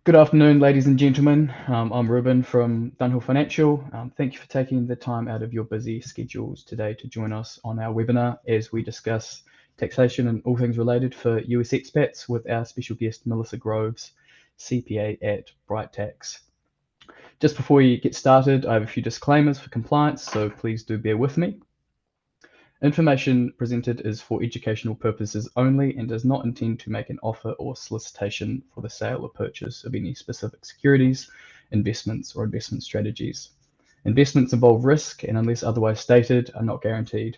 Good afternoon, ladies and gentlemen. I'm Ruben from Dunhill Financial. Thank you for taking the time out of your busy schedules today to join us on our webinar as we discuss taxation and all things related for US expats with our special guest, Melissa Groves, CPA at Bright Tax. Just before we get started, I have a few disclaimers for compliance, so please do bear with me. Information presented is for educational purposes only and does not intend to make an offer or solicitation for the sale or purchase of any specific securities, investments, or investment strategies. Investments involve risk and, unless otherwise stated, are not guaranteed.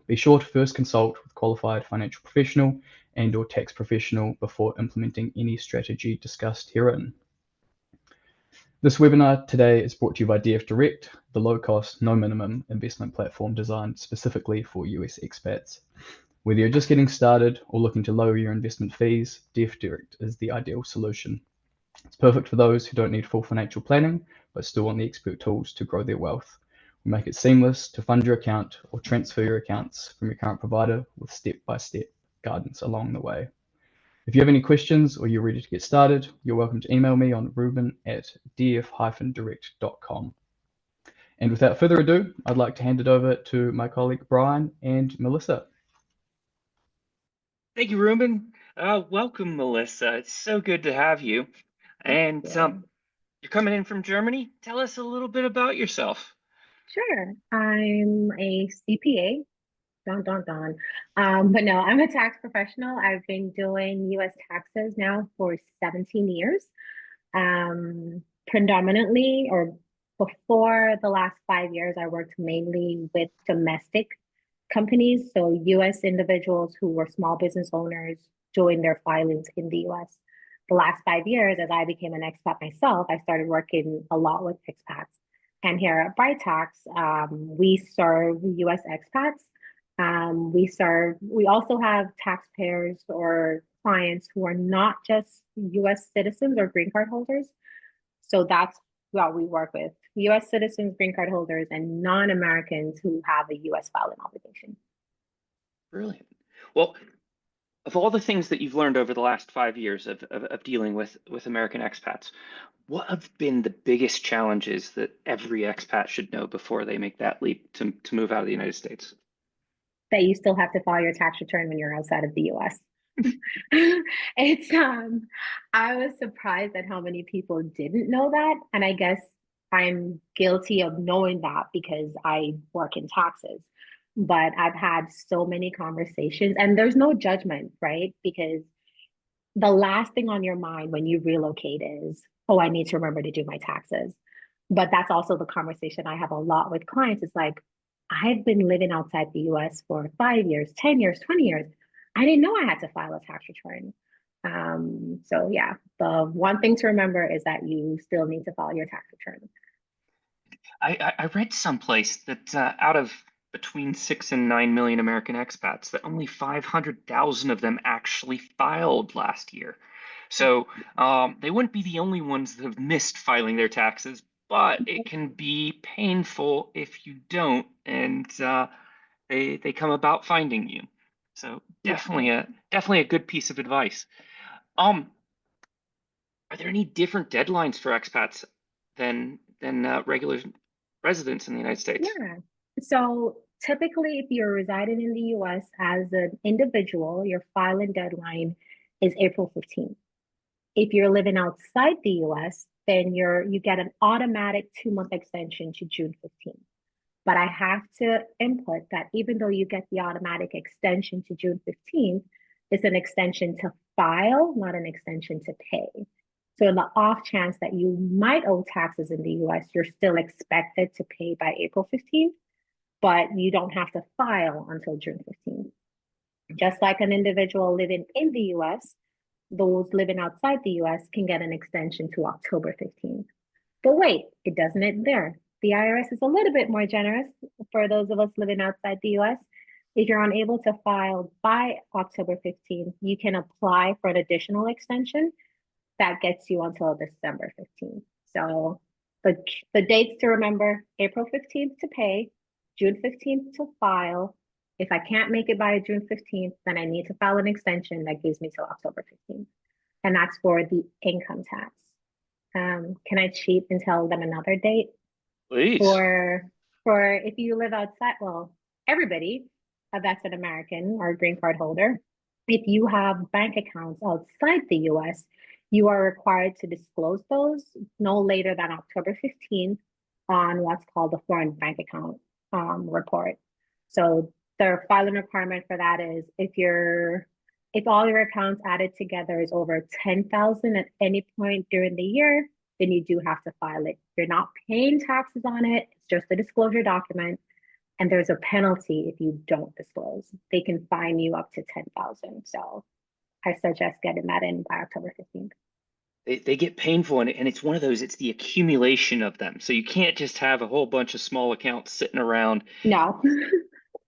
Be sure to first consult with a qualified financial professional and/or tax professional before implementing any strategy discussed herein. This webinar today is brought to you by DF Direct, the low-cost, no-minimum investment platform designed specifically for US expats. Whether you're just getting started or looking to lower your investment fees, DF Direct is the ideal solution. It's perfect for those who don't need full financial planning, but still want the expert tools to grow their wealth. We make it seamless to fund your account or transfer your accounts from your current provider with step-by-step guidance along the way. If you have any questions or you're ready to get started, you're welcome to email me on ruben@df-direct.com. And without further ado, I'd like to hand it over to my colleague Brian and Melissa. Thank you, Ruben. Welcome, Melissa. It's so good to have you. And you're coming in from Germany. Tell us a little bit about yourself. Sure. I'm a CPA. But no, I'm a tax professional. I've been doing US taxes now for 17 years. Predominantly, or before the last 5 years, I worked mainly with domestic companies, so US individuals who were small business owners doing their filings in the US. The last 5 years, as I became an expat myself, I started working a lot with expats. And here at Bright Tax, we serve US expats. We also have taxpayers or clients who are not just US citizens or green card holders. So that's what we work with: US citizens, green card holders, and non-Americans who have a US filing obligation. Brilliant. Well, of all the things that you've learned over the last 5 years of dealing with American expats, what have been the biggest challenges that every expat should know before they make that leap to move out of the United States? That you still have to file your tax return when you're outside of the US. It's I was surprised at how many people didn't know that, and I guess I'm guilty of knowing that because I work in taxes. But I've had so many conversations, and there's no judgment, right? Because the last thing on your mind when you relocate is, oh, I need to remember to do my taxes. But that's also the conversation I have a lot with clients. It's like, I've been living outside the US for 5 years, 10 years, 20 years. I didn't know I had to file a tax return. So yeah, the one thing to remember is that you still need to file your tax return. I read someplace that out of between 6 and 9 million American expats, that only 500,000 of them actually filed last year. So they wouldn't be the only ones that have missed filing their taxes, but it can be painful if you don't, and they come about finding you. So definitely a good piece of advice. Are there any different deadlines for expats than regular residents in the United States? Yeah. So typically, if you're residing in the US as an individual, your filing deadline is April 15th. If you're living outside the US, then you get an automatic 2-month extension to June 15th. But I have to input that even though you get the automatic extension to June 15th, it's an extension to file, not an extension to pay. So in the off chance that you might owe taxes in the US, you're still expected to pay by April 15th, but you don't have to file until June 15th. Just like an individual living in the US, those living outside the US can get an extension to October 15th. But wait, it doesn't end there. The IRS is a little bit more generous for those of us living outside the US. If you're unable to file by October 15th, you can apply for an additional extension that gets you until December 15th. So the dates to remember: April 15th to pay, June 15th to file. If I can't make it by June 15th, then I need to file an extension that gives me till October 15th. And that's for the income tax. Can I cheat and tell them another date? Please. For if you live outside, well, everybody that's an American or a green card holder, if you have bank accounts outside the US, you are required to disclose those no later than October 15th on what's called the foreign bank account report. So the filing requirement for that is if all your accounts added together is over 10,000 at any point during the year, then you do have to file it. You're not paying taxes on it. It's just a disclosure document. And there's a penalty if you don't disclose. They can fine you up to 10,000. So I suggest getting that in by October 15th. They get painful, and it's one of those, it's the accumulation of them. So you can't just have a whole bunch of small accounts sitting around. No.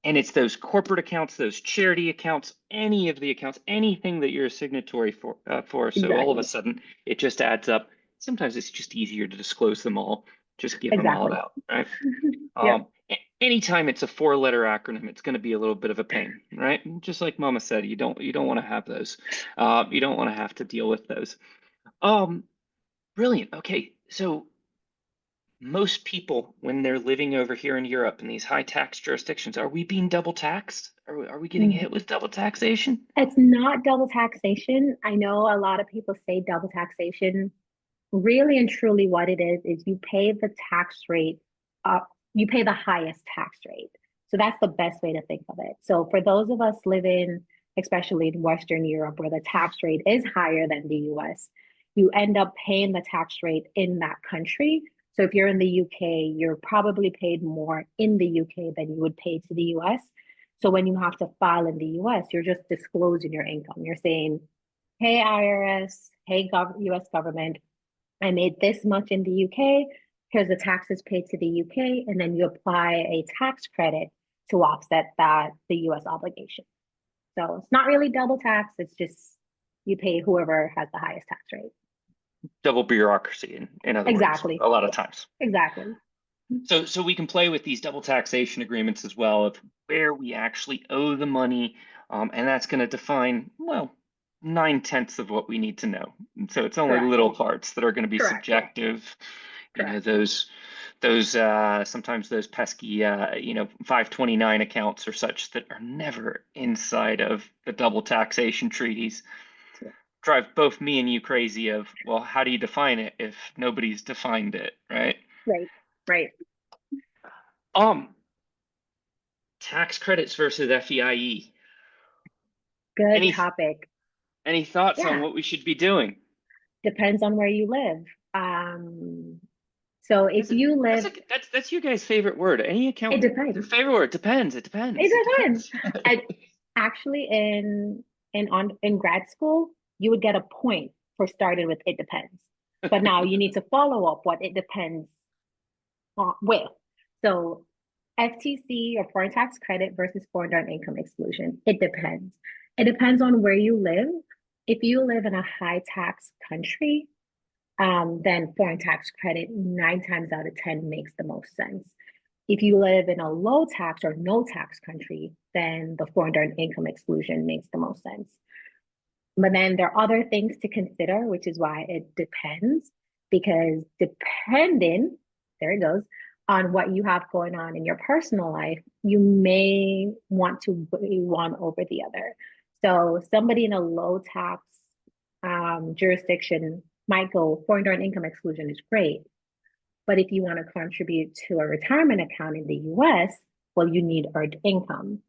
And it's those corporate accounts, those charity accounts, any of the accounts, anything that you're a signatory for. So all of a sudden, it just adds up. Sometimes it's just easier to disclose them all, just give them all out, right? Yep. Anytime it's a four-letter acronym, it's going to be a little bit of a pain, right? Just like Mama said, you don't want to have those. You don't want to have to deal with those. Brilliant. Okay, so most people, when they're living over here in Europe in these high tax jurisdictions, are we being double taxed? Are we getting hit with double taxation? It's not double taxation. I know a lot of people say double taxation. Really and truly, what it is you pay the tax rate you pay the highest tax rate. So that's the best way to think of it. So for those of us living, especially in Western Europe, where the tax rate is higher than the US, you end up paying the tax rate in that country. So if you're in the UK, you're probably paid more in the UK than you would pay to the US. So when you have to file in the US, you're just disclosing your income. You're saying, hey, IRS, hey, US government, I made this much in the UK. Here's the taxes paid to the UK. And then you apply a tax credit to offset the US obligation. So it's not really double tax. It's just you pay whoever has the highest tax rate. Double bureaucracy, in other words, a lot of times. Exactly. So we can play with these double taxation agreements as well of where we actually owe the money. And that's going to define, well, 9/10 of what we need to know. And so it's only little parts that are going to be subjective. You know, those sometimes those pesky 529 accounts or such that are never inside of the double taxation treaties drive both me and you crazy of, well, how do you define it if nobody's defined it, right? Right. Tax credits versus FEIE. Good topic. Any thoughts on what we should be doing? Depends on where you live. So if you live, that's you guys' favorite word. Any account? It depends. Your favorite word depends. It depends. Actually, in grad school, you would get a point for starting with it depends. But now you need to follow up what it depends with. So FTC or foreign tax credit versus foreign direct income exclusion. It depends. It depends on where you live. If you live in a high tax country, then foreign tax credit 9 times out of 10 makes the most sense. If you live in a low tax or no tax country, then the foreign direct income exclusion makes the most sense. But then there are other things to consider, which is why it depends, because depending, there it goes, on what you have going on in your personal life, you may want to weigh one over the other. So somebody in a low tax jurisdiction might go, foreign direct income exclusion is great. But if you want to contribute to a retirement account in the US, well, you need earned income.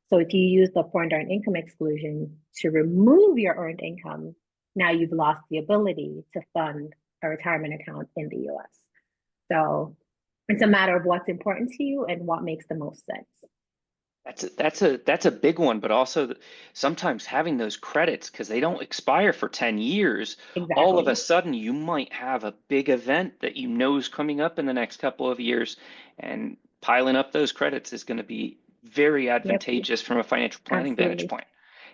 So if you use the foreign direct income exclusion to remove your earned income, now you've lost the ability to fund a retirement account in the US. So it's a matter of what's important to you and what makes the most sense. That's a big one, but also sometimes having those credits, because they don't expire for 10 years, all of a sudden you might have a big event that you know is coming up in the next couple of years, and piling up those credits is going to be very advantageous from a financial planning vantage point.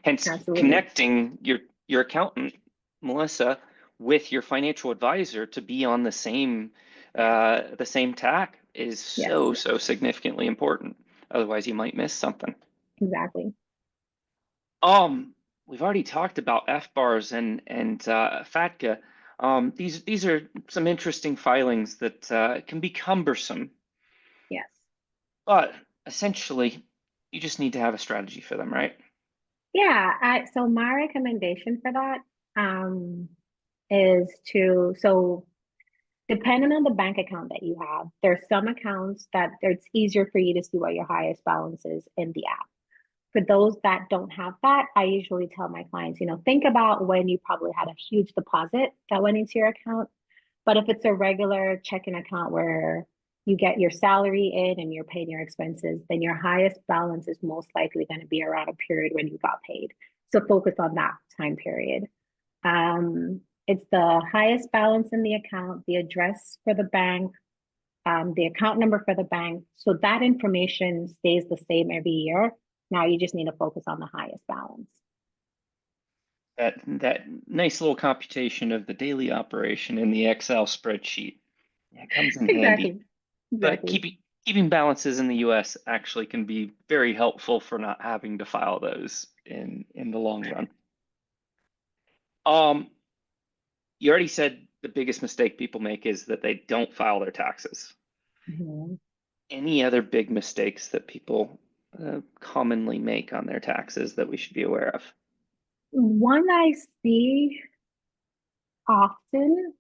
Hence, connecting your accountant, Melissa, with your financial advisor to be on the same tack is so significantly important. Otherwise, you might miss something. Exactly. We've already talked about FBARs and FATCA. These are some interesting filings that can be cumbersome, Yes. but essentially, you just need to have a strategy for them, right? Yeah, so my recommendation for that is so depending on the bank account that you have, there's some accounts that it's easier for you to see what your highest balance is in the app. For those that don't have that, I usually tell my clients, think about when you probably had a huge deposit that went into your account. But if it's a regular checking account where you get your salary in and you're paying your expenses, then your highest balance is most likely going to be around a period when you got paid. So focus on that time period. It's the highest balance in the account, the address for the bank, the account number for the bank. So that information stays the same every year. Now you just need to focus on the highest balance. That nice little computation of the daily operation in the Excel spreadsheet. Yeah, it comes in handy. But keeping balances in the US actually can be very helpful for not having to file those in the long run. You already said the biggest mistake people make is that they don't file their taxes. Mm-hmm. Any other big mistakes that people commonly make on their taxes that we should be aware of? One I see often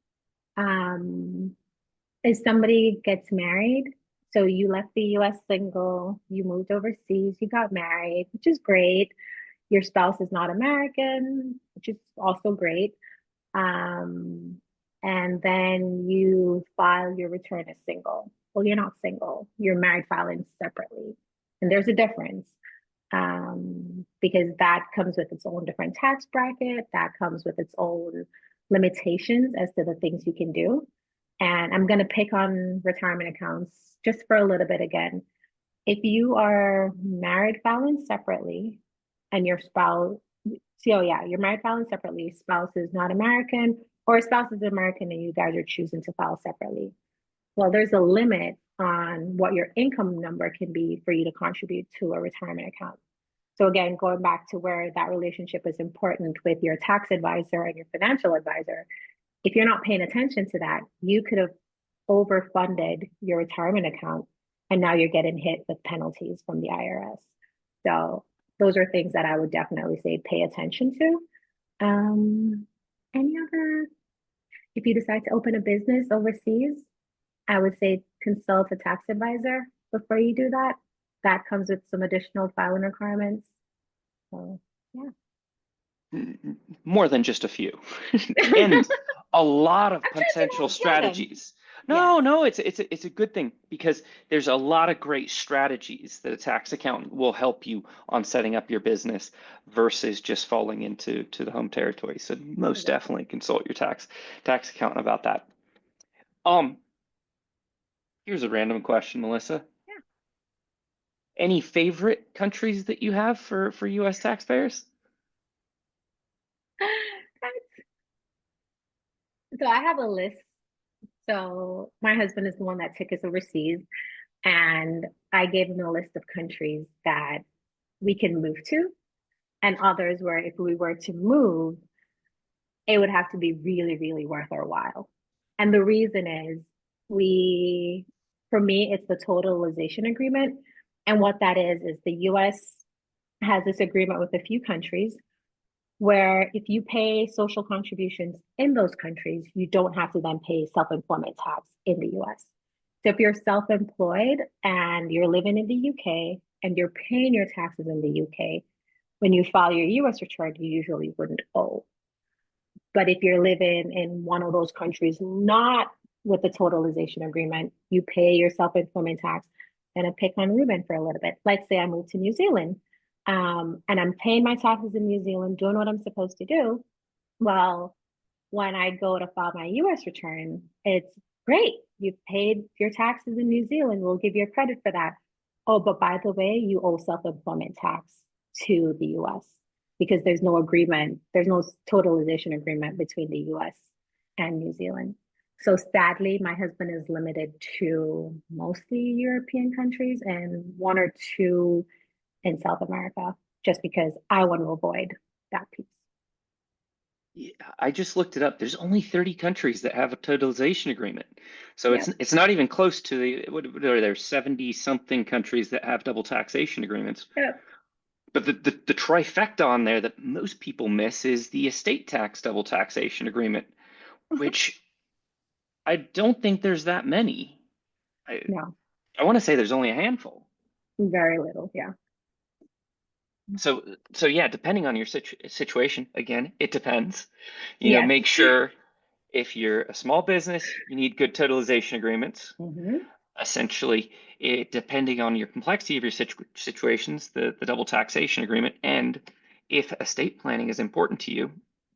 is somebody gets married. So you left the US single, you moved overseas, you got married, which is great. Your spouse is not American, which is also great. And then you file your return as single. Well, you're not single, you're married filing separately. And there's a difference because that comes with its own different tax bracket, that comes with its own limitations as to the things you can do. And I'm going to pick on retirement accounts just for a little bit again. If you are married filing separately and your spouse, you're married filing separately, spouse is not American, or spouse is American and you guys are choosing to file separately. Well, there's a limit on what your income number can be for you to contribute to a retirement account. So again, going back to where that relationship is important with your tax advisor and your financial advisor, if you're not paying attention to that, you could have overfunded your retirement account and now you're getting hit with penalties from the IRS. So those are things that I would definitely say pay attention to. Any other, if you decide to open a business overseas, I would say consult a tax advisor before you do that. That comes with some additional filing requirements. So yeah. More than just a few. And a lot of potential strategies. No, it's a good thing because there's a lot of great strategies that a tax accountant will help you on setting up your business versus just falling into the home territory. So most definitely consult your tax accountant about that. Here's a random question, Melissa. Yeah. Any favorite countries that you have for US taxpayers? So I have a list. So my husband is the one that took us overseas, and I gave him a list of countries that we can move to, and others where if we were to move, it would have to be really, really worth our while. And the reason is for me, it's the totalization agreement. And what that is the US has this agreement with a few countries where if you pay social contributions in those countries, you don't have to then pay self-employment tax in the US. So if you're self-employed and you're living in the UK and you're paying your taxes in the UK, when you file your US return, you usually wouldn't owe. But if you're living in one of those countries, not with the totalization agreement, you pay your self-employment tax. And I pick on Ruben for a little bit. Let's say I moved to New Zealand and I'm paying my taxes in New Zealand, doing what I'm supposed to do. Well, when I go to file my US return, it's great. You've paid your taxes in New Zealand. We'll give you a credit for that. Oh, but by the way, you owe self-employment tax to the US because there's no agreement, there's no totalization agreement between the US and New Zealand. So sadly, my husband is limited to mostly European countries and one or two in South America, just because I want to avoid that piece. Yeah, I just looked it up. There's only 30 countries that have a totalization agreement. So Yeah. it's not even close to what are there, 70 something countries that have double taxation agreements. Yeah. But the trifecta on there that most people miss is the estate tax double taxation agreement, which I don't think there's that many. I, No, I want to say there's only a handful. very little. Yeah. So yeah, depending on your situation, again, it depends. Yes. Make sure if you're a small business, you need good totalization agreements. Hmm. Essentially, depending on your complexity of your situations, the double taxation agreement, and if estate planning is important to you,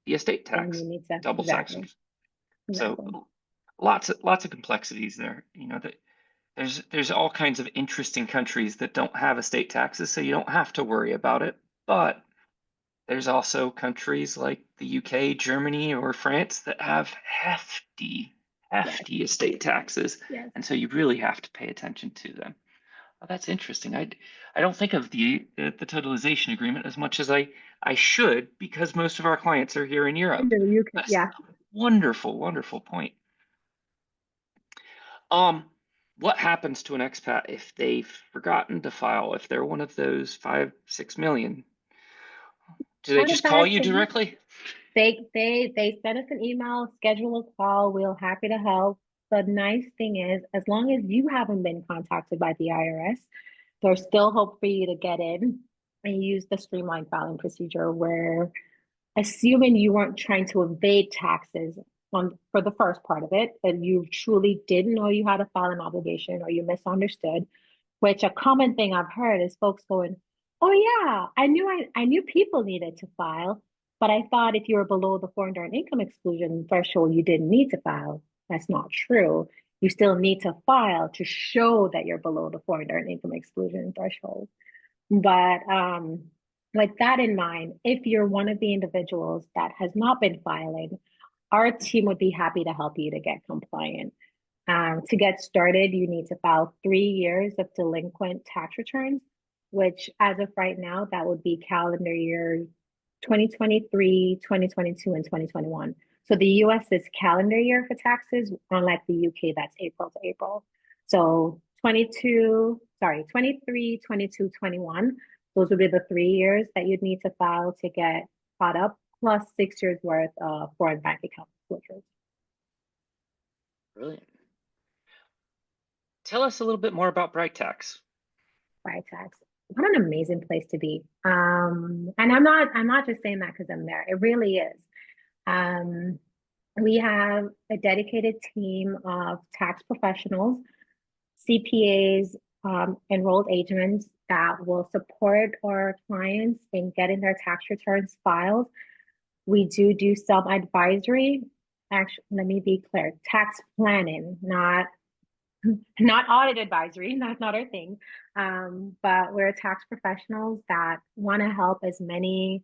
the estate Then tax you need to, double tax. exactly. So Exactly. lots of complexities there. That there's all kinds of interesting countries that don't have estate taxes, so you don't have to worry about it. But there's also countries like the UK, Germany, or France that have Yes. hefty estate taxes, Yes. and so you really have to pay attention to them. Oh, that's interesting. I don't think of the totalization agreement as much as I should, because most of our clients are here in In Europe. the UK. That's Yeah. a wonderful point. What happens to an expat if they've forgotten to file, if they're one of those 5-6 million? Do they Not a just call bad you thing. directly? They send us an email, schedule a call. We're happy to help. The nice thing is, as long as you haven't been contacted by the IRS, there's still hope for you to get in and use the streamlined filing procedure where, assuming you weren't trying to evade taxes on for the first part of it, that you truly didn't know you had to file an obligation or you misunderstood, which a common thing I've heard is folks going, "Oh yeah, I knew people needed to file, but I thought if you were below the foreign direct income exclusion threshold, you didn't need to file." That's not true. You still need to file to show that you're below the foreign direct income exclusion threshold. But with that in mind, if you're one of the individuals that has not been filing, our team would be happy to help you to get compliant. To get started, you need to file 3 years of delinquent tax returns, which as of right now, that would be calendar year 2023, 2022, and 2021. So the US is calendar year for taxes, unlike the UK, that's April to April. So 23, 22, 21, those would be the 3 years that you'd need to file to get caught up, plus 6 years worth of foreign bank account closures. Brilliant. Tell us a little bit more about Bright Tax. Bright Tax. What an amazing place to be. And I'm not just saying that because I'm there. It really is. Um, we have a dedicated team of tax professionals, CPAs, enrolled agents that will support our clients in getting their tax returns filed. We do some advisory. Actually, let me be clear, tax planning, not audit advisory. That's not our thing. But we're tax professionals that want to help as many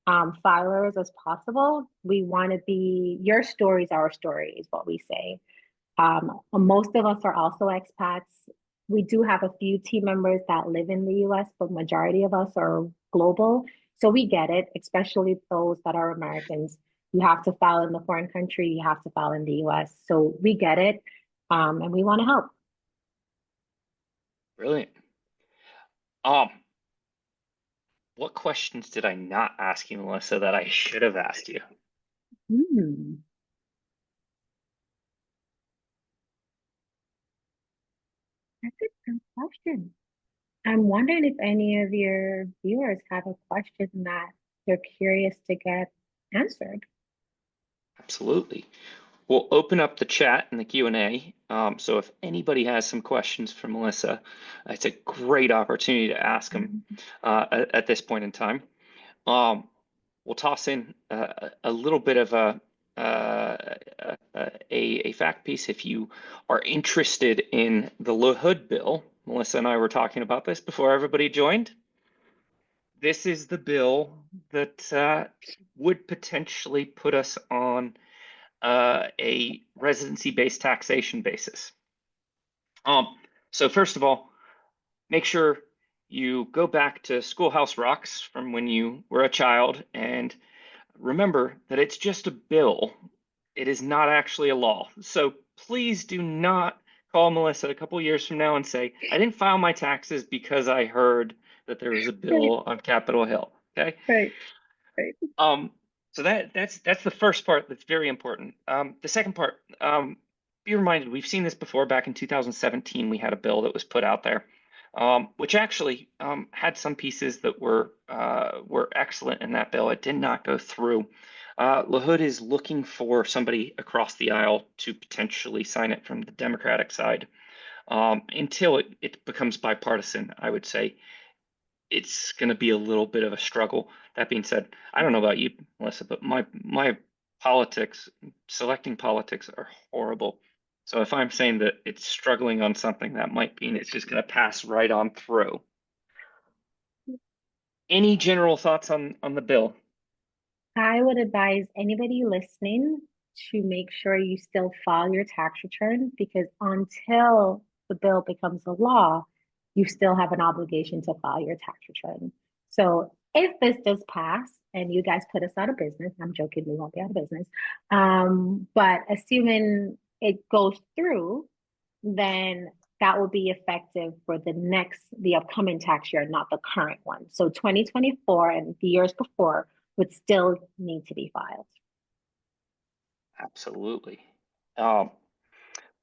filers as possible. We want to be, your story is our story, is what we say. Most of us are also expats. We do have a few team members that live in the US, but majority of us are global. So we get it, especially those that are Americans. You have to file in the foreign country, you have to file in the US. So we get it, and we want to help. Brilliant. What questions did I not ask you, Melissa, that I should have asked you? Hmm. That's a good question. I'm wondering if any of your viewers have a question that they're curious to get answered. Absolutely. We'll open up the chat and the Q&A. So if anybody has some questions for Melissa, it's a great opportunity to ask them at this point in time. We'll toss in a little bit of a fact piece. If you are interested in the LaHood bill, Melissa and I were talking about this before everybody joined. This is the bill that would potentially put us on a residency-based taxation basis. So first of all, make sure you go back to Schoolhouse Rocks from when you were a child and remember that it's just a bill. It is not actually a law. So please do not call Melissa a couple years from now and say, I didn't file my taxes because I heard that there was a Right, bill on Capitol Hill. Okay. right, right. So that's the first part that's very important. The second part, be reminded, we've seen this before. Back in 2017, we had a bill that was put out there, which actually had some pieces that were excellent in that bill. It did not go through. LaHood is looking for somebody across the aisle to potentially sign it from the Democratic side. Until it becomes bipartisan, I would say it's going to be a little bit of a struggle. That being said, I don't know about you, Melissa, but my politics, selecting politics are horrible. So if I'm saying that it's struggling on something, that might mean it's just going to pass right on through. Any general thoughts on the bill? I would advise anybody listening to make sure you still file your tax return, because until the bill becomes a law, you still have an obligation to file your tax return. So if this does pass and you guys put us out of business, I'm joking, we won't be out of business. But assuming it goes through, then that will be effective for the upcoming tax year, not the current one. So 2024 and the years before would still need to be filed. Absolutely.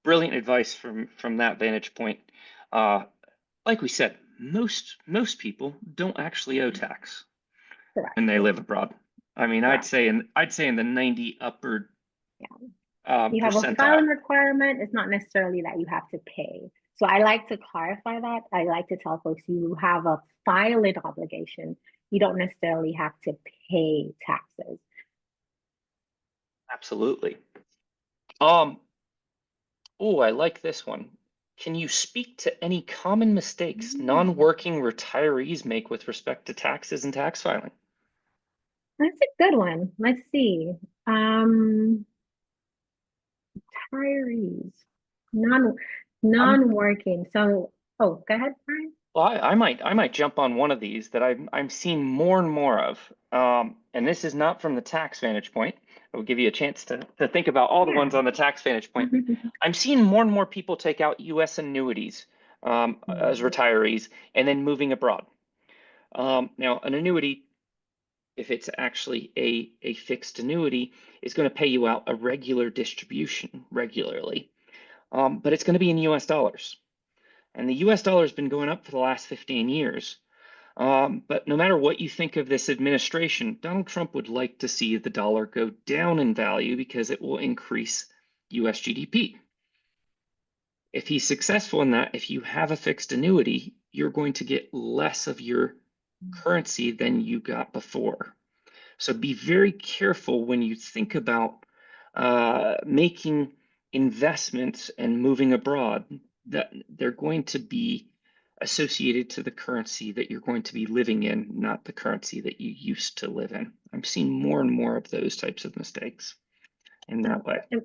Brilliant advice from that vantage point. Like we said, most people don't actually owe tax Correct. when they live abroad. I mean, Correct. I'd say in the 90 upper You have a percentile. filing requirement. It's not necessarily that you have to pay. So I like to clarify that. I like to tell folks you have a filing obligation. You don't necessarily have to pay taxes. Absolutely. Oh, I like this one. Can you speak to any common mistakes non-working retirees make with respect to taxes and tax filing? That's a good one. Let's see. Retirees, non-working. So, oh, go ahead, Brian. Well, I might jump on one of these that I'm seeing more and more of. And this is not from the tax vantage point. I will give you a chance to think about all the ones on the tax vantage point. I'm seeing more and more people take out U.S. annuities as retirees and then moving abroad. Now, an annuity, if it's actually a fixed annuity, is going to pay you out a regular distribution regularly, but it's going to be in U.S. dollars. And the US dollar has been going up for the last 15 years. But no matter what you think of this administration, Donald Trump would like to see the dollar go down in value because it will increase US GDP. If he's successful in that, if you have a fixed annuity, you're going to get less of your currency than you got before. So be very careful when you think about making investments and moving abroad, that they're going to be associated to the currency that you're going to be living in, not the currency that you used to live in. I'm seeing more and more of those types of mistakes in that way. And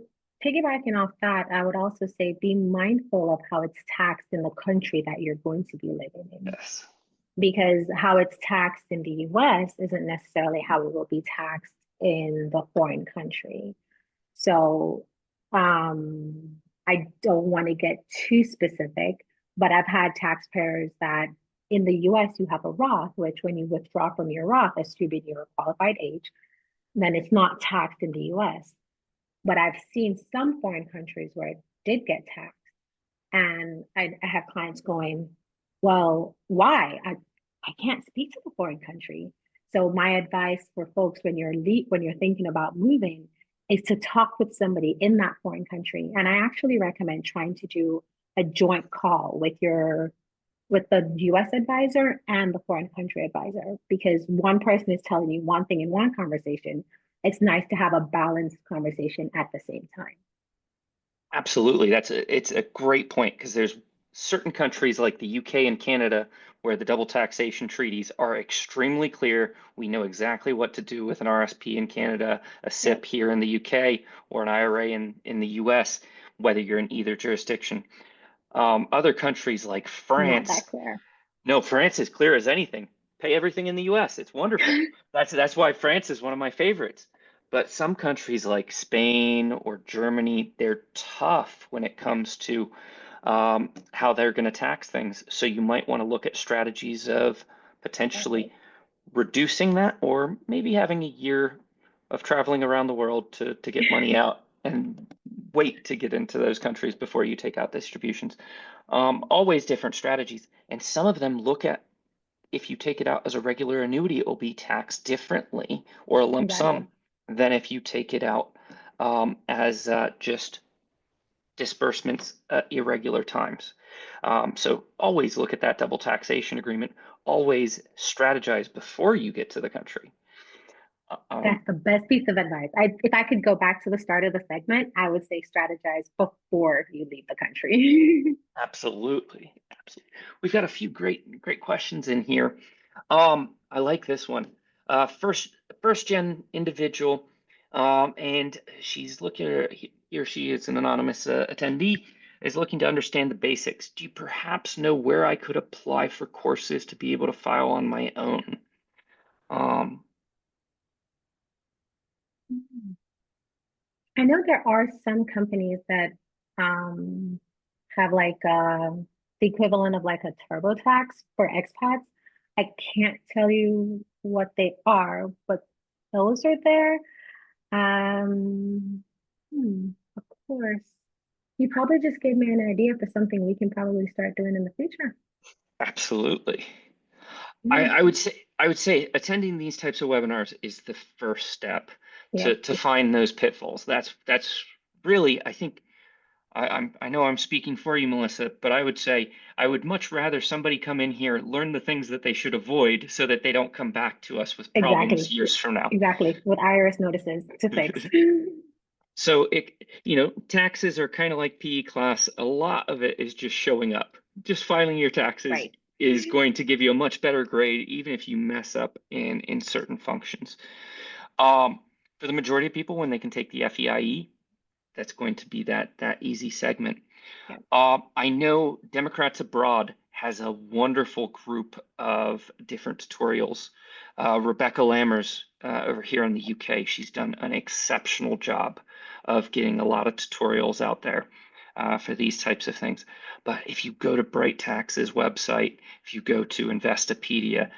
piggybacking off that, I would also say be mindful of how it's taxed in the country that you're going to be living in. Yes. Because how it's taxed in the US isn't necessarily how it will be taxed in the foreign country. So I don't want to get too specific, but I've had taxpayers that in the US you have a Roth, which when you withdraw from your Roth, assuming you're a qualified age, then it's not taxed in the US. But I've seen some foreign countries where it did get taxed. And I have clients going, well, why? I can't speak to the foreign country. So my advice for folks when you're thinking about moving is to talk with somebody in that foreign country. And I actually recommend trying to do a joint call with the US advisor and the foreign country advisor, because one person is telling you one thing in one conversation. It's nice to have a balanced conversation at the same time. Absolutely. It's a great point, because there's certain countries like the UK and Canada where the double taxation treaties are extremely clear. We know exactly what to do with an RSP in Canada, a SIP here in the UK, or an IRA in the US, whether you're in either jurisdiction. Other countries like France, Not that clear. no, France is clear as anything. pay everything in the US. It's wonderful. That's why France is one of my favorites. But some countries like Spain or Germany, they're tough when it comes to how they're going to tax things. So you might want to look at strategies of potentially reducing that, or maybe having a year of traveling around the world to get money out and wait to get into those countries before you take out distributions. Always different strategies. And some of them look at, if you take it out as a regular annuity, it will be taxed differently, or a lump sum, than if you take it out as just disbursements at irregular times. So always look at that double taxation agreement. Always strategize before you get to the country. That's the best piece of advice. If I could go back to the start of the segment, I would say strategize before you leave the country. Absolutely, absolutely. We've got a few great questions in here. I like this one. First gen individual, and she's looking. He or she is an anonymous attendee, is looking to understand the basics. Do you perhaps know where I could apply for courses to be able to file on my own? I know there are some companies that have like the equivalent of like a TurboTax for expats. I can't tell you what they are, but those are there. Um, of course. You probably just gave me an idea for something we can probably start doing in the future. Absolutely. Yeah. I would say attending these types of webinars is the first step Yeah. to find those pitfalls. That's really, I think, I know I'm speaking for you, Melissa, but I would say I would much rather somebody come in here, learn the things that they should avoid so that they don't come back to us with problems Exactly. years from now. Exactly. With IRS notices to fix. So taxes are kind of like PE class. A lot of it is just showing up. Just filing your taxes Right. is going to give you a much better grade, even if you mess up in certain functions. For the majority of people, when they can take the FEIE, that's going to be that easy segment. Yeah. I know Democrats Abroad has a wonderful group of different tutorials. Rebecca Lammers over here in the UK, she's done an exceptional job of getting a lot of tutorials out there for these types of things. But if you go to Bright Tax's website, if you go to Investopedia,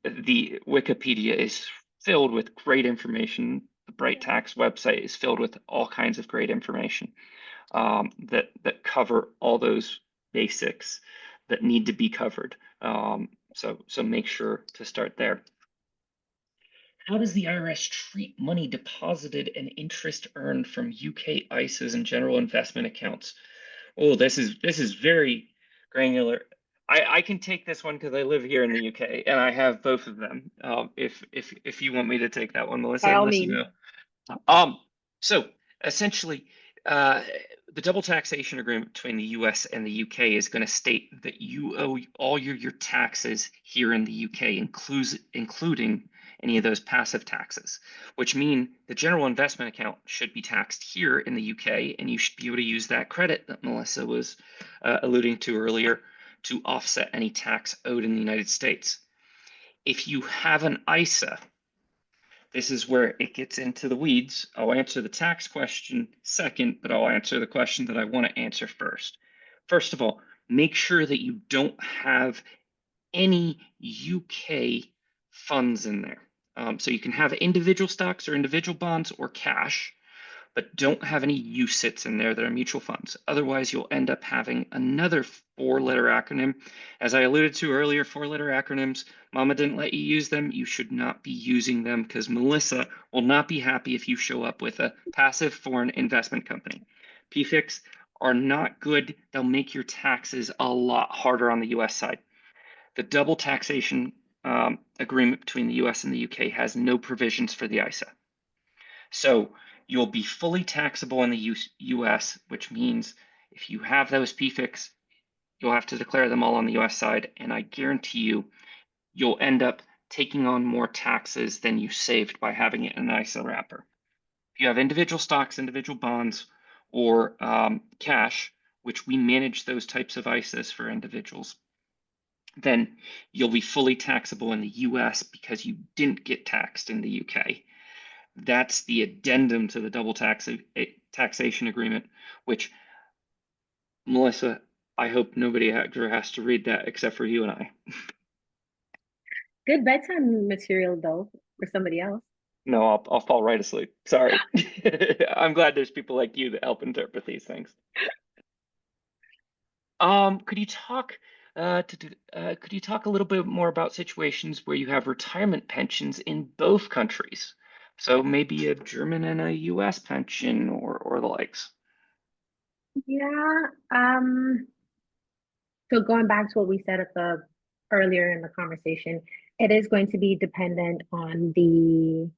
the Wikipedia is filled with great information. The Bright Tax website is filled with all kinds of great information that cover all those basics that need to be covered. So make sure to start there. How does the IRS treat money deposited and interest earned from UK ISAs and general investment accounts? Oh, this is very granular. I can take this one because I live here in the UK and I have both of them. If you want me to take that one, Melissa, By all unless you means. know. So essentially, the double taxation agreement between the US and the UK is going to state that you owe all your taxes here in the UK, including any of those passive taxes, which mean the general investment account should be taxed here in the UK, and you should be able to use that credit that Melissa was alluding to earlier to offset any tax owed in the United States. If you have an ISA, this is where it gets into the weeds. I'll answer the tax question second, but I'll answer the question that I want to answer first. First of all, make sure that you don't have any UK funds in there. So you can have individual stocks or individual bonds or cash, but don't have any UCITS in there that are mutual funds. Otherwise, you'll end up having another 4-letter acronym. As I alluded to earlier, 4-letter acronyms, Mama didn't let you use them. You should not be using them because Melissa will not be happy if you show up with a passive foreign investment company. PFICs are not good. They'll make your taxes a lot harder on the US side. The double taxation agreement between the US and the UK has no provisions for the ISA. So you'll be fully taxable in the US, which means if you have those PFICs, you'll have to declare them all on the US side. And I guarantee you'll end up taking on more taxes than you saved by having it in an ISA wrapper. If you have individual stocks, individual bonds, or cash, which we manage those types of ISAs for individuals, then you'll be fully taxable in the US because you didn't get taxed in the UK. That's the addendum to the double taxation agreement, which, Melissa, I hope nobody ever has to read that except for you and I. Good bedtime material though for somebody else. No, I'll fall right asleep. Sorry. I'm glad there's people like you that help interpret these things. Could you talk could you talk a little bit more about situations where you have retirement pensions in both countries? So maybe a German and a US pension or the likes. Yeah. So going back to what we said at the earlier in the conversation, it is going to be dependent on the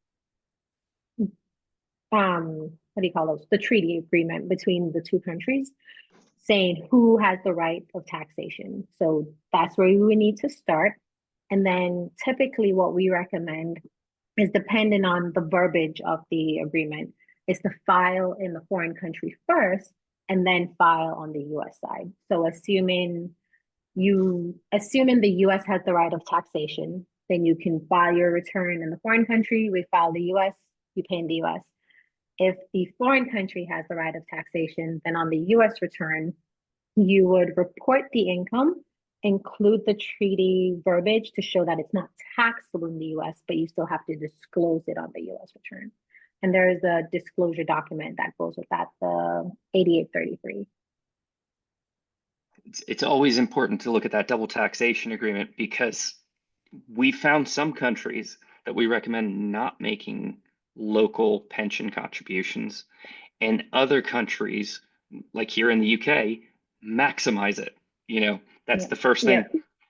what do you call those? The treaty agreement between the two countries saying who has the right of taxation. So that's where we would need to start. And then typically what we recommend is dependent on the verbiage of the agreement, is to file in the foreign country first and then file on the US side. So assuming the US has the right of taxation, then you can file your return in the foreign country, we file the US, you pay in the US. If the foreign country has the right of taxation, then on the US return, you would report the income, include the treaty verbiage to show that it's not taxable in the US, but you still have to disclose it on the US return. And there is a disclosure document that goes with that, the 8833. It's always important to look at that double taxation agreement because we found some countries that we recommend not making local pension contributions, and other countries, like here in the UK, maximize it. That's the first thing.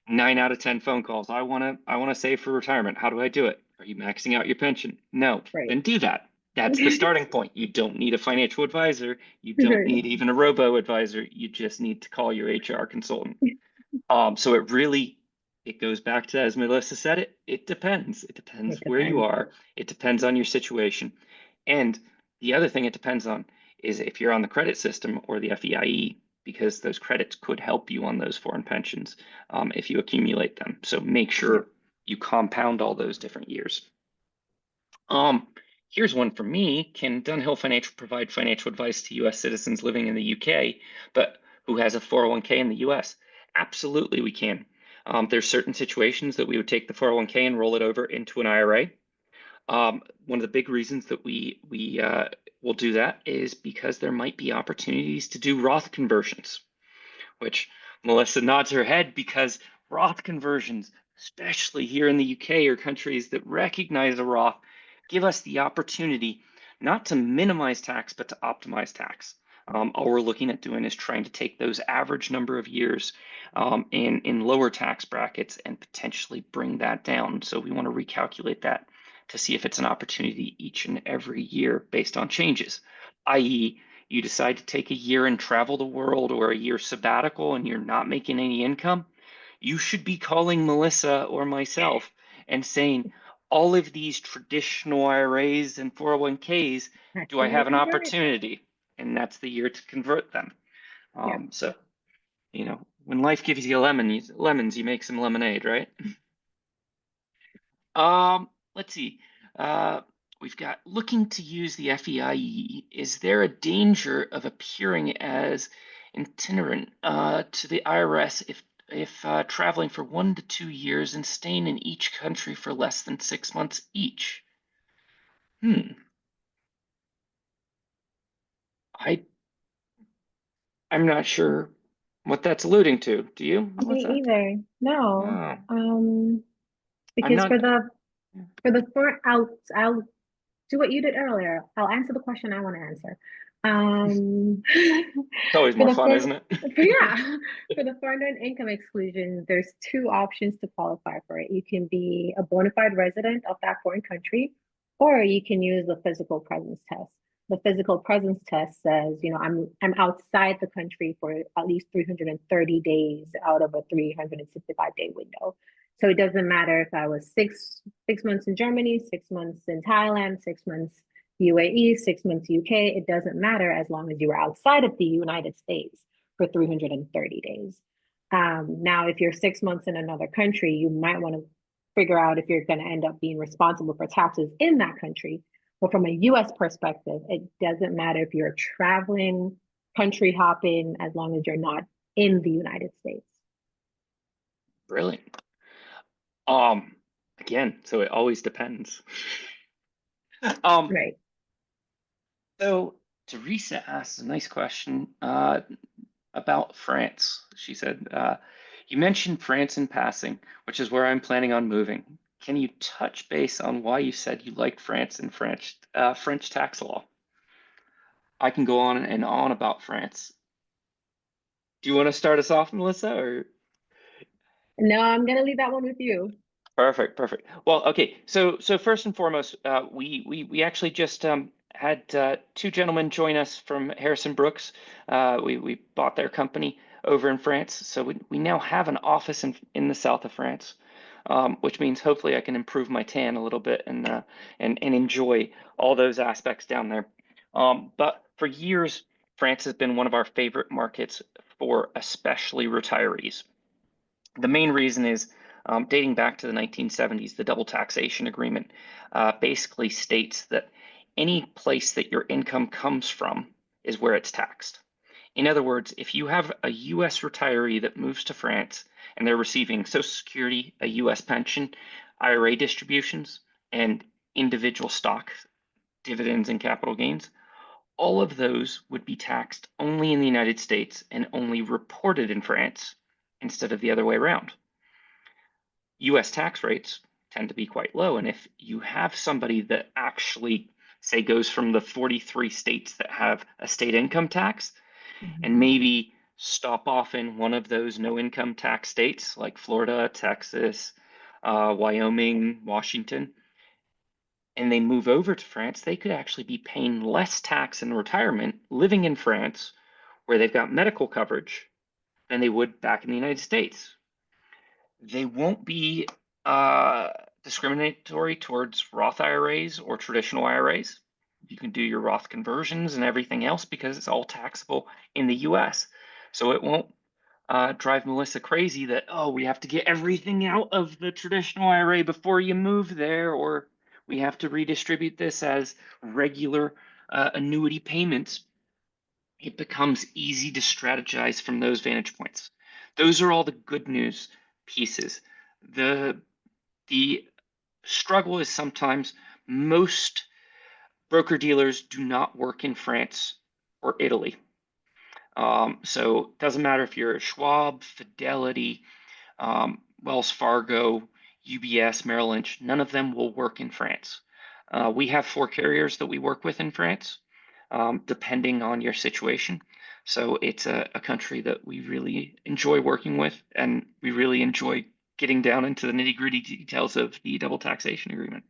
9 out of 10 phone calls. I wanna save for retirement. How do I do it? Are you maxing out your pension? No. Right. Then do that. That's the starting point. You don't need a financial advisor. You don't need even a robo advisor. You just need to call your HR consultant. So it goes back to, as Melissa said, it depends. It depends where you are. It depends on your situation. And the other thing it depends on is if you're on the credit system or the FEIE, because those credits could help you on those foreign pensions if you accumulate them. So make sure you compound all those different years. Here's one for me. Can Dunhill Financial provide financial advice to US citizens living in the UK, but who has a 401k in the US? Absolutely, we can. There's certain situations that we would take the 401k and roll it over into an IRA. One of the big reasons that we will do that is because there might be opportunities to do Roth conversions, which Melissa nods her head because Roth conversions, especially here in the UK or countries that recognize a Roth, give us the opportunity not to minimize tax, but to optimize tax. All we're looking at doing is trying to take those average number of years in lower tax brackets and potentially bring that down. So we want to recalculate that to see if it's an opportunity each and every year based on changes, i.e., you decide to take a year and travel the world or a year sabbatical and you're not making any income, you should be calling Melissa or myself and saying, all of these traditional IRAs and 401ks, do I have an opportunity? And that's the year to convert them. So, when life gives you lemons, you make some lemonade, right? Let's see. We've got looking to use the FEIE. Is there a danger of appearing as itinerant to the IRS if traveling for 1 to 2 years and staying in each country for less than 6 months each? I'm not sure what that's alluding to. Do you? Me either. No. Because not- for the foreign, I'll do what you did earlier. I'll answer the question I want to answer. It's always more fun, isn't it? Yeah. For the foreign income exclusion, there's 2 options to qualify for it. You can be a bona fide resident of that foreign country, or you can use the physical presence test. The physical presence test says, I'm outside the country for at least 330 days out of a 365-day window. So it doesn't matter if I was six months in Germany, 6 months in Thailand, 6 months UAE, 6 months UK. It doesn't matter as long as you were outside of the United States for 330 days. Now, if you're 6 months in another country, you might want to figure out if you're going to end up being responsible for taxes in that country. But from a US perspective, it doesn't matter if you're traveling, country hopping, as long as you're not in the United States. Brilliant. Again, so it always depends. Right. So Teresa asked a nice question about France. She said, you mentioned France in passing, which is where I'm planning on moving. Can you touch base on why you said you liked France and French tax law? I can go on and on about France. Do you want to start us off, Melissa, or? No, I'm going to leave that one with you. Perfect, perfect. Well, okay. So first and foremost, we actually just had two gentlemen join us from Harrison Brooks. We bought their company over in France, so we now have an office in the south of France, which means hopefully I can improve my tan a little bit and enjoy all those aspects down there. But for years, France has been one of our favorite markets for especially retirees. The main reason is dating back to the 1970s, the double taxation agreement basically states that any place that your income comes from is where it's taxed. In other words, if you have a US retiree that moves to France and they're receiving Social Security, a US pension, IRA distributions, and individual stock dividends and capital gains, all of those would be taxed only in the United States and only reported in France instead of the other way around. US tax rates tend to be quite low. And if you have somebody that actually, say, goes from the 43 states that have a state income tax and maybe stop off in one of those no income tax states like Florida, Texas, Wyoming, Washington, and they move over to France, they could actually be paying less tax in retirement living in France where they've got medical coverage than they would back in the United States. They won't be discriminatory towards Roth IRAs or traditional IRAs. You can do your Roth conversions and everything else because it's all taxable in the US. So it won't drive Melissa crazy that, oh, we have to get everything out of the traditional IRA before you move there, or we have to redistribute this as regular annuity payments. It becomes easy to strategize from those vantage points. Those are all the good news pieces. The struggle is sometimes most broker dealers do not work in France or Italy. So it doesn't matter if you're a Schwab, Fidelity, Wells Fargo, UBS, Merrill Lynch, none of them will work in France. We have 4 carriers that we work with in France, depending on your situation. So it's a country that we really enjoy working with, and we really enjoy getting down into the nitty-gritty details of the double taxation agreement.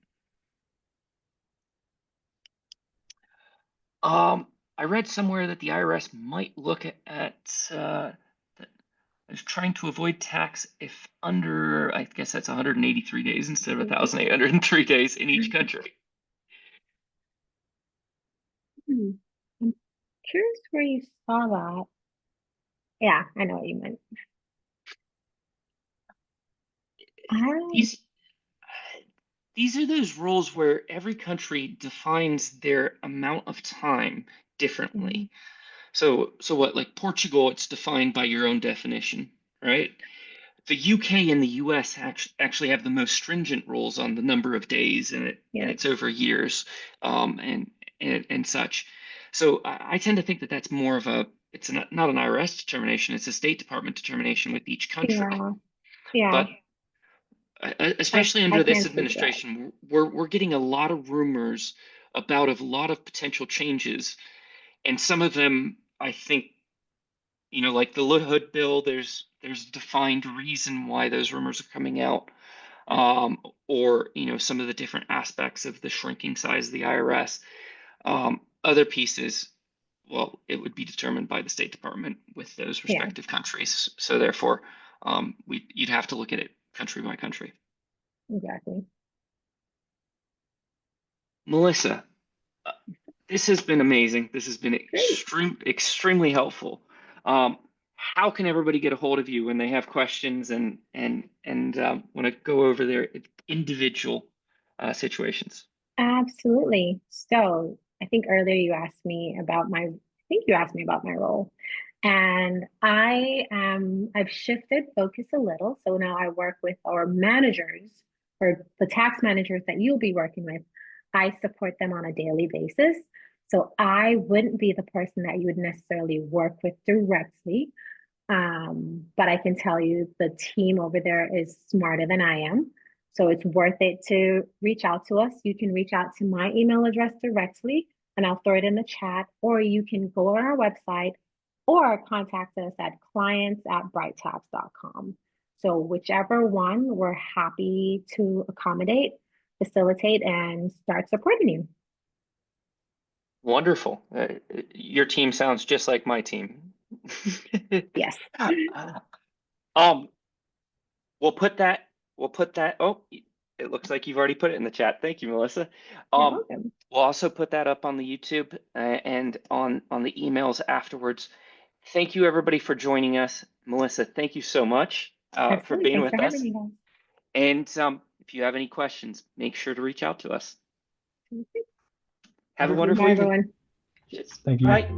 I read somewhere that the IRS might look at is trying to avoid tax if under, I guess that's 183 days instead of 1,803 days in each country. I'm curious where you saw that. Yeah, I know what you meant. These are those rules where every country defines their amount of time differently. So what, like Portugal, it's defined by your own definition, right? The UK and the US actually have the most stringent rules on the number of days, and it's over years, and such. So I tend to think that that's more of it's not an IRS determination, it's a State Department determination with each country. Yeah. But especially under this administration, we're getting a lot of rumors about a lot of potential changes, and some of them, I think, like the Hood bill, there's a defined reason why those rumors are coming out, or some of the different aspects of the shrinking size of the IRS. Other pieces, well, it would be determined by the State Department with those respective countries. So therefore, you'd have to look at it country by country. Exactly. Melissa, this has been amazing. This has been extremely helpful. how can everybody get a hold of you when they have questions and want to go over their individual situations? Absolutely. So I think earlier you asked me about I think you asked me about my role. And I've shifted focus a little. So now I work with our managers or the tax managers that you'll be working with. I support them on a daily basis. So I wouldn't be the person that you would necessarily work with directly. But I can tell you the team over there is smarter than I am. So it's worth it to reach out to us. You can reach out to my email address directly, and I'll throw it in the chat, or you can go on our website or contact us at clients@brighttax.com. So whichever one, we're happy to accommodate, facilitate, and start supporting you. Wonderful. Your team sounds just like my team. Yes. We'll put that. Oh, it looks like you've already put it in the chat. Thank you, Melissa. You're welcome. We'll also put that up on the YouTube and on the emails afterwards. Thank you, everybody, for joining us. Melissa, thank you so much for being with us. Me, guys. And if you have any questions, make sure to reach out to us. Okay. Have a wonderful Bye, evening. everyone. Thank you. Bye.